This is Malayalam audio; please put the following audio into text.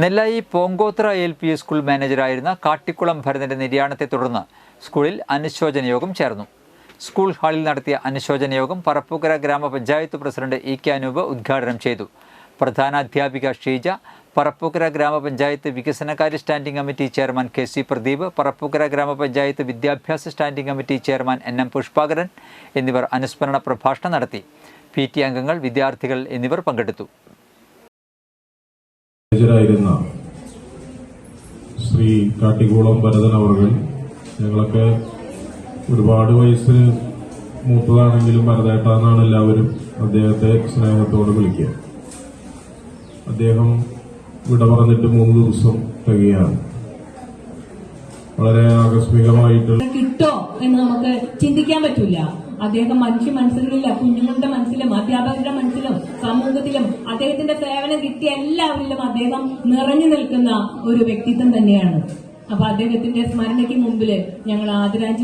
നെല്ലായി പോങ്കോത്ര LP സ്കൂൾ മാനേജറായിരുന്ന കാട്ടിക്കുളം ഭരതന്റെ നിര്യാണത്തെ തുടർന്ന് സ്കൂളിൽ അനുശോചന യോഗം ചേർന്നു. സ്കൂൾ ഹാളിൽ നടത്തിയ അനുശോചന യോഗം പറപ്പൂക്കര ഗ്രാമപഞ്ചായത്ത് പ്രസിഡന്റ് E.K. അനൂപ് ഉദ്ഘാടനം ചെയ്തു. പ്രധാനാധ്യാപിക ഷീജ, പറപ്പൂക്കര ഗ്രാമപഞ്ചായത്ത് വികസനകാര്യ standing committee chairman KC Pradeep, Parappukkara ഗ്രാമപഞ്ചായത്ത് വിദ്യാഭ്യാസ standing committee chairman NM Pushpakaran എന്നിവർ അനുസ്മരണ പ്രഭാഷണം നടത്തി. PT അംഗങ്ങൾ, വിദ്യാർത്ഥികൾ എന്നിവർ പങ്കെടുത്തു. ശ്രീ കാട്ടിക്കുളം ഭരതൻ അവർകൾ ഞങ്ങളൊക്കെ ഒരുപാട് വയസ്സ് മൂത്തതാണെങ്കിലും ഭരതേട്ടാന്നാണ് എല്ലാവരും അദ്ദേഹത്തെ സ്നേഹത്തോട് വിളിക്കുക. അദ്ദേഹം വിട പറഞ്ഞിട്ട് 3 ദിവസം തികയാണ്. വളരെ ആകസ്മികമായിട്ട് കിട്ടോ എന്ന് നമുക്ക് ചിന്തിക്കാൻ പറ്റില്ല. അദ്ദേഹം മനുഷ്യ മനസ്സുകളില്ല, കുഞ്ഞുങ്ങളുടെ മനസ്സിലും അധ്യാപകരുടെ മനസ്സിലും സമൂഹത്തിലും അദ്ദേഹത്തിന്റെ സേവനം കിട്ടിയ എല്ലാവരിലും അദ്ദേഹം നിറഞ്ഞു നിൽക്കുന്ന ഒരു വ്യക്തിത്വം തന്നെയാണ്. അപ്പൊ അദ്ദേഹത്തിന്റെ സ്മരണയ്ക്ക് മുമ്പില് ഞങ്ങൾ ആദരാഞ്ജലി